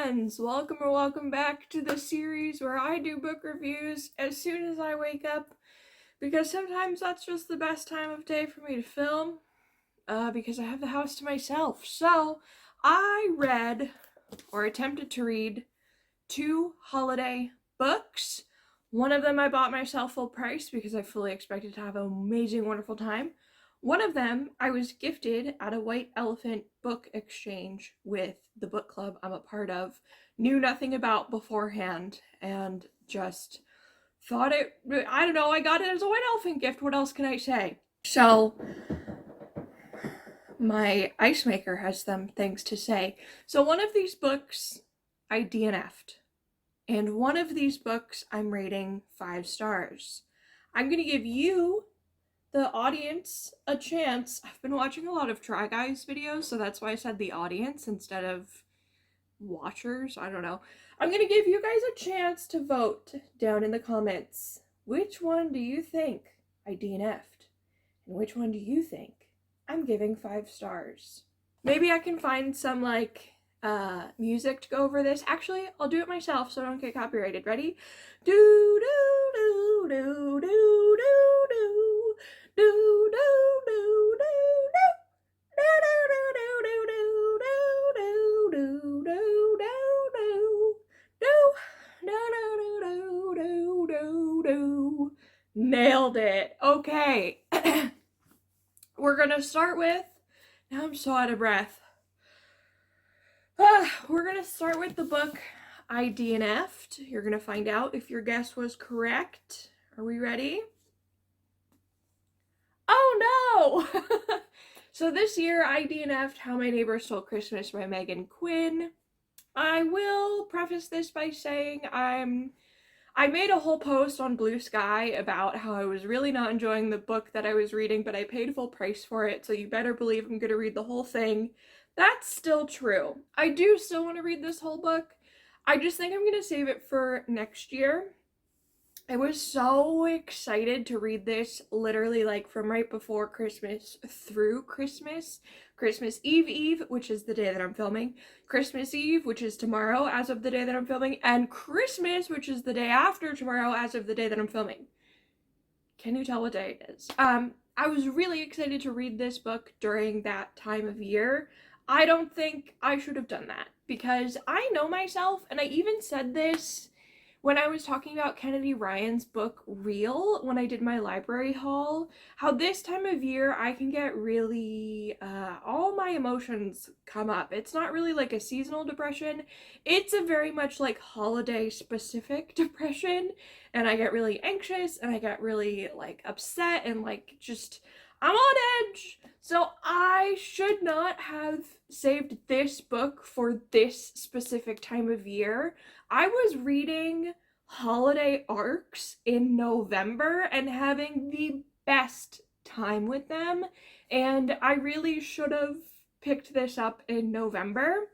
friends! Welcome or welcome back to the series where I do book reviews as soon as I wake up, because sometimes that's just the best time of day for me to film, because I have the house to myself. So I read, or attempted to read, 2 holiday books. One of them I bought myself full price because I fully expected to have an amazing, wonderful time. One of them I was gifted at a White Elephant book exchange with the book club I'm a part of. Knew nothing about beforehand and just thought I don't know, I got it as a White Elephant gift. What else can I say? So my ice maker has some things to say. So one of these books I DNF'd. And one of these books I'm rating 5 stars. I'm going to give you, the audience, a chance. I've been watching a lot of Try Guys videos, so that's why I said the audience instead of watchers. I don't know. I'm going to give you guys a chance to vote down in the comments. Which one do you think I DNF'd? And which one do you think I'm giving 5 stars? Maybe I can find some, music to go over this. Actually, I'll do it myself so I don't get copyrighted. Ready? Do do do do do do do do do do do. Nailed it. Okay. We're gonna start with, now I'm so out of breath. We're gonna start with the book I DNF'd. You're gonna find out if your guess was correct. Are we ready? Oh no! So this year I DNF'd How My Neighbor Stole Christmas by Megan Quinn. I will preface this by saying I made a whole post on Blue Sky about how I was really not enjoying the book that I was reading, but I paid full price for it, so you better believe I'm gonna read the whole thing. That's still true. I do still want to read this whole book. I just think I'm going to save it for next year. I was so excited to read this literally from right before Christmas through Christmas. Christmas Eve, which is the day that I'm filming. Christmas Eve, which is tomorrow as of the day that I'm filming. And Christmas, which is the day after tomorrow as of the day that I'm filming. Can you tell what day it is? I was really excited to read this book during that time of year. I don't think I should have done that because I know myself, and I even said this when I was talking about Kennedy Ryan's book Real when I did my library haul, how this time of year I can get really, all my emotions come up. It's not really like a seasonal depression, it's a very much holiday specific depression, and I get really anxious and I get really upset and just I'm on edge. So I should not have saved this book for this specific time of year. I was reading holiday arcs in November and having the best time with them, and I really should have picked this up in November.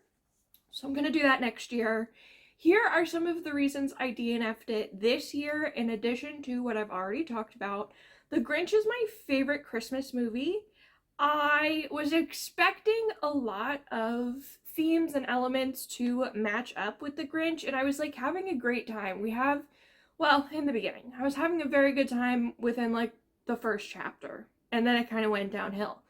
So I'm gonna do that next year. Here are some of the reasons I DNF'd it this year, in addition to what I've already talked about. The Grinch is my favorite Christmas movie. I was expecting a lot of themes and elements to match up with the Grinch, and I was having a great time. In the beginning, I was having a very good time within the first chapter, and then it kind of went downhill.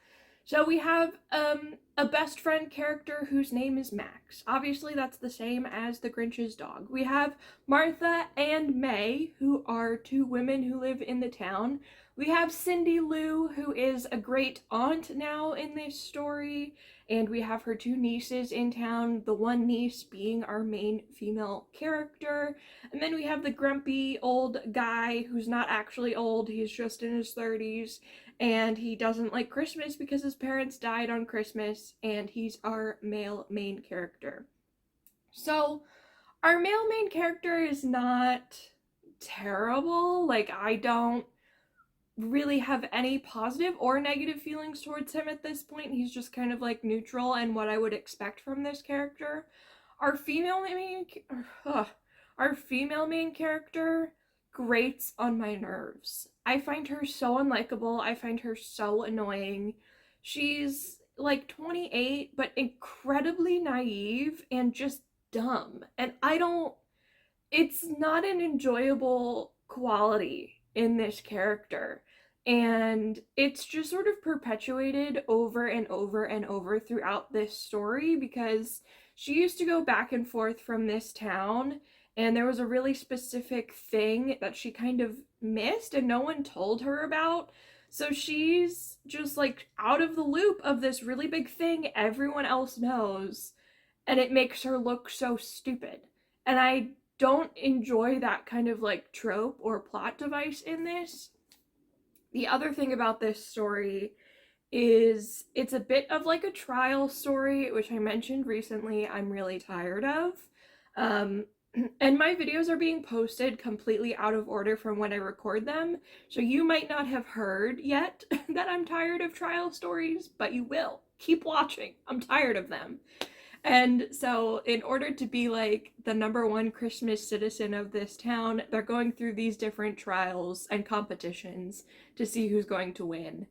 So we have a best friend character whose name is Max. Obviously, that's the same as the Grinch's dog. We have Martha and May, who are 2 women who live in the town. We have Cindy Lou, who is a great aunt now in this story, and we have her 2 nieces in town, the one niece being our main female character. And then we have the grumpy old guy who's not actually old, he's just in his 30s, and he doesn't like Christmas because his parents died on Christmas, and he's our male main character. So our male main character is not terrible. I don't really have any positive or negative feelings towards him at this point. He's just kind of neutral and what I would expect from this character. Our female main character grates on my nerves. I find her so unlikable. I find her so annoying. She's 28 but incredibly naive and just dumb. And it's not an enjoyable quality in this character. And it's just sort of perpetuated over and over and over throughout this story because she used to go back and forth from this town, and there was a really specific thing that she kind of missed and no one told her about. So she's just like out of the loop of this really big thing everyone else knows, and it makes her look so stupid. And I don't enjoy that kind of like trope or plot device in this. The other thing about this story is it's a bit of like a trial story, which I mentioned recently I'm really tired of. And my videos are being posted completely out of order from when I record them, so you might not have heard yet that I'm tired of trial stories, but you will. Keep watching. I'm tired of them. And so in order to be like the #1 Christmas citizen of this town, they're going through these different trials and competitions to see who's going to win.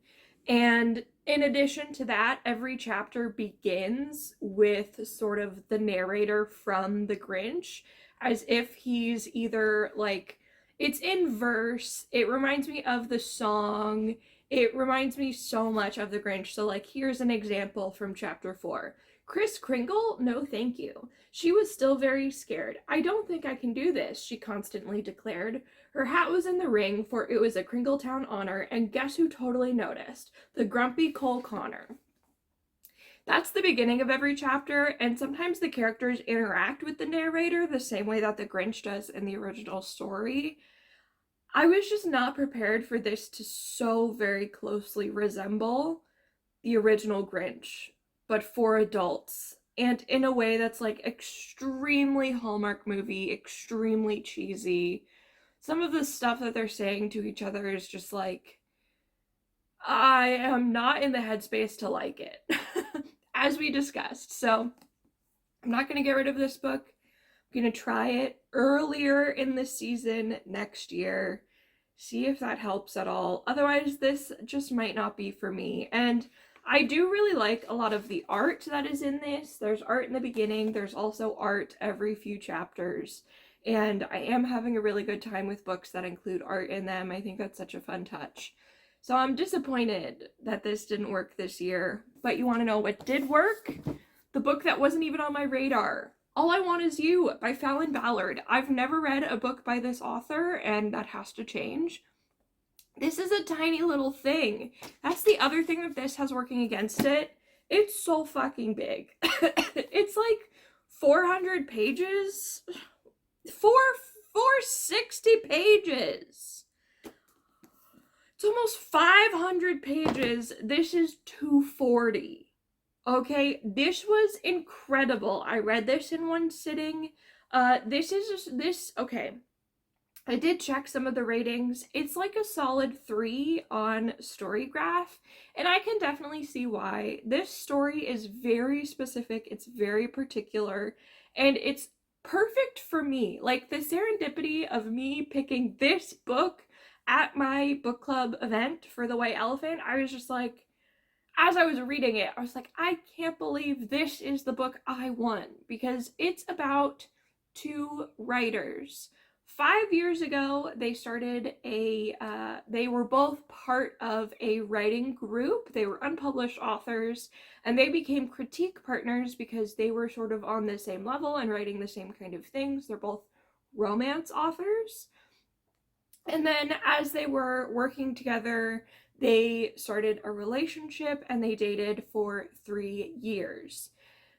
And in addition to that, every chapter begins with sort of the narrator from The Grinch, as if he's either like, it's in verse, it reminds me of the song, it reminds me so much of The Grinch. So like, here's an example from chapter 4. Kris Kringle? No thank you. She was still very scared. I don't think I can do this, she constantly declared. Her hat was in the ring, for it was a Kringletown honor, and guess who totally noticed? The grumpy Cole Connor. That's the beginning of every chapter, and sometimes the characters interact with the narrator the same way that the Grinch does in the original story. I was just not prepared for this to so very closely resemble the original Grinch, but for adults, and in a way that's like extremely Hallmark movie, extremely cheesy. Some of the stuff that they're saying to each other is just like, I am not in the headspace to like it, as we discussed. So I'm not going to get rid of this book. I'm going to try it earlier in the season next year, see if that helps at all. Otherwise, this just might not be for me. And I do really like a lot of the art that is in this. There's art in the beginning. There's also art every few chapters. And I am having a really good time with books that include art in them. I think that's such a fun touch. So I'm disappointed that this didn't work this year. But you want to know what did work? The book that wasn't even on my radar. All I Want Is You by Fallon Ballard. I've never read a book by this author, and that has to change. This is a tiny little thing. That's the other thing that this has working against it. It's so fucking big. It's like 400 pages. 460 pages. It's almost 500 pages. This is 240. Okay, this was incredible. I read this in one sitting. Okay. I did check some of the ratings. It's like a solid 3 on Storygraph, and I can definitely see why. This story is very specific, it's very particular, and it's perfect for me. Like, the serendipity of me picking this book at my book club event for The White Elephant, I was just like, as I was reading it, I was like, I can't believe this is the book I want, because it's about 2 writers. 5 years ago, they started they were both part of a writing group. They were unpublished authors, and they became critique partners because they were sort of on the same level and writing the same kind of things. They're both romance authors. And then as they were working together, they started a relationship and they dated for 3 years.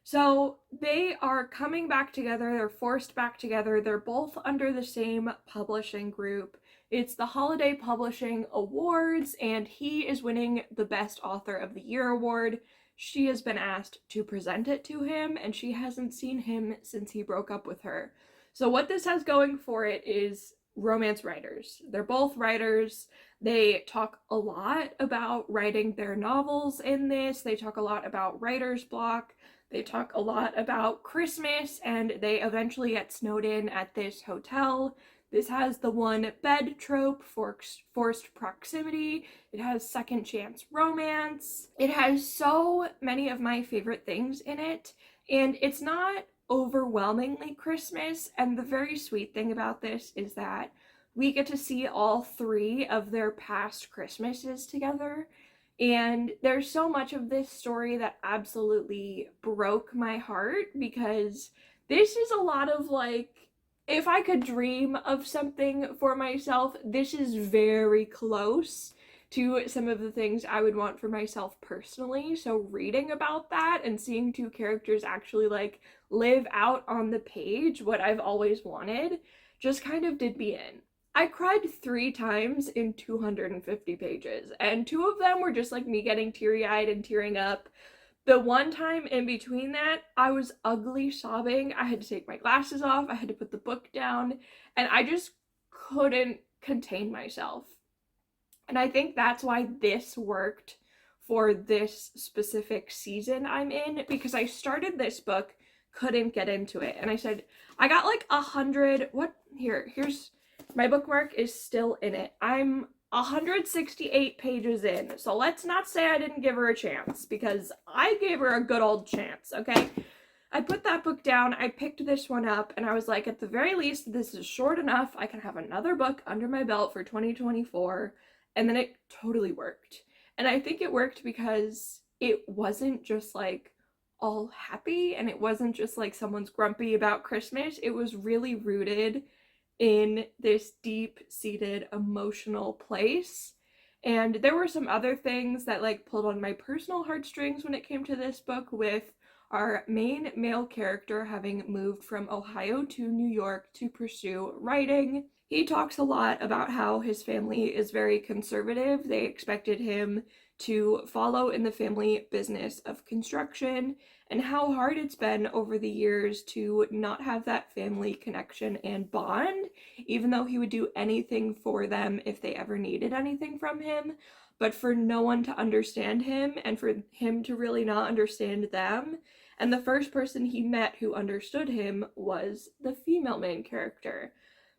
So they are coming back together, they're forced back together, they're both under the same publishing group. It's the Holiday Publishing Awards, and he is winning the Best Author of the Year award. She has been asked to present it to him, and she hasn't seen him since he broke up with her. So what this has going for it is romance writers. They're both writers. They talk a lot about writing their novels in this. They talk a lot about writer's block. They talk a lot about Christmas, and they eventually get snowed in at this hotel. This has the one bed trope for forced proximity. It has second chance romance. It has so many of my favorite things in it, and it's not overwhelmingly Christmas, and the very sweet thing about this is that we get to see all three of their past Christmases together. And there's so much of this story that absolutely broke my heart, because this is a lot of like, if I could dream of something for myself, this is very close to some of the things I would want for myself personally. So reading about that and seeing two characters actually like live out on the page what I've always wanted just kind of did me in. I cried 3 times in 250 pages, and 2 of them were just like me getting teary-eyed and tearing up. The one time in between that, I was ugly sobbing. I had to take my glasses off, I had to put the book down, and I just couldn't contain myself. And I think that's why this worked for this specific season I'm in, because I started this book, couldn't get into it, and I said, I got like 100, here's, my bookmark is still in it. I'm 168 pages in, so let's not say I didn't give her a chance, because I gave her a good old chance, okay? I put that book down, I picked this one up, and I was like, at the very least, this is short enough, I can have another book under my belt for 2024, and then it totally worked. And I think it worked because it wasn't just like all happy, and it wasn't just like someone's grumpy about Christmas. It was really rooted in this deep-seated emotional place. And there were some other things that like pulled on my personal heartstrings when it came to this book, with our main male character having moved from Ohio to New York to pursue writing. He talks a lot about how his family is very conservative. They expected him to follow in the family business of construction, and how hard it's been over the years to not have that family connection and bond, even though he would do anything for them if they ever needed anything from him, but for no one to understand him and for him to really not understand them. And the first person he met who understood him was the female main character.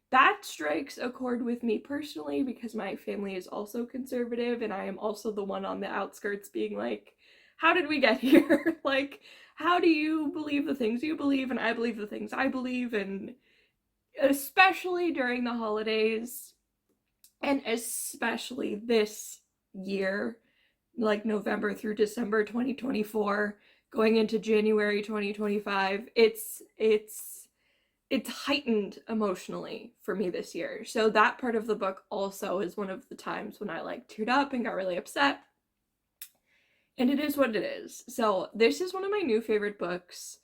That strikes a chord with me personally, because my family is also conservative, and I am also the one on the outskirts being like, how did we get here? Like, how do you believe the things you believe and I believe the things I believe? And especially during the holidays, and especially this year, like November through December 2024, going into January 2025, it's heightened emotionally for me this year. So that part of the book also is one of the times when I like teared up and got really upset. And it is what it is. So this is one of my new favorite books.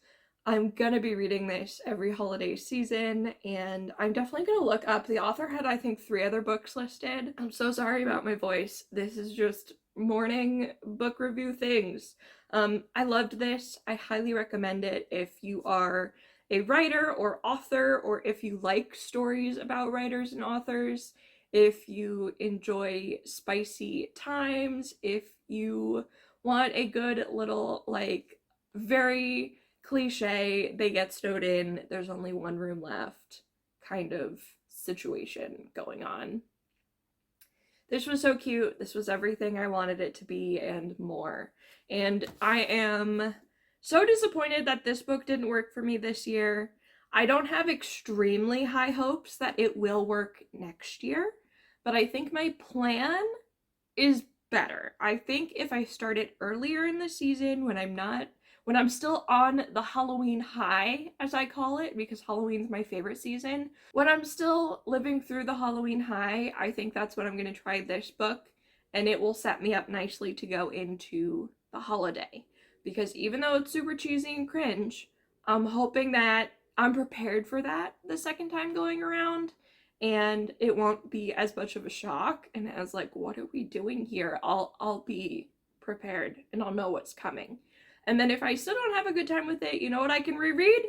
I'm gonna be reading this every holiday season, and I'm definitely gonna look up. The author had, I think, 3 other books listed. I'm so sorry about my voice. This is just morning book review things. I loved this. I highly recommend it if you are a writer or author, or if you like stories about writers and authors, if you enjoy spicy times, if you want a good little, like, very cliche, they get snowed in, there's only one room left kind of situation going on. This was so cute. This was everything I wanted it to be and more. And I am so disappointed that this book didn't work for me this year. I don't have extremely high hopes that it will work next year, but I think my plan is better. I think if I start it earlier in the season, when I'm still on the Halloween high, as I call it, because Halloween's my favorite season, when I'm still living through the Halloween high, I think that's when I'm going to try this book, and it will set me up nicely to go into the holiday. Because even though it's super cheesy and cringe, I'm hoping that I'm prepared for that the second time going around, and it won't be as much of a shock, and as like, what are we doing here? I'll be prepared and I'll know what's coming. And then if I still don't have a good time with it, you know what I can reread?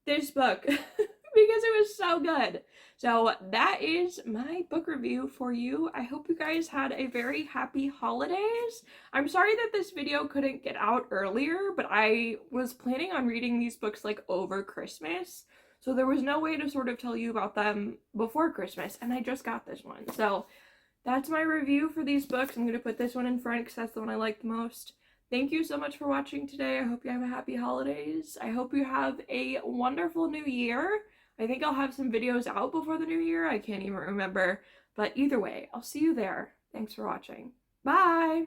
This book. Because it was so good. So that is my book review for you. I hope you guys had a very happy holidays. I'm sorry that this video couldn't get out earlier, but I was planning on reading these books like over Christmas. So there was no way to sort of tell you about them before Christmas, and I just got this one. So that's my review for these books. I'm going to put this one in front because that's the one I like the most. Thank you so much for watching today. I hope you have a happy holidays. I hope you have a wonderful new year. I think I'll have some videos out before the new year. I can't even remember. But either way, I'll see you there. Thanks for watching. Bye!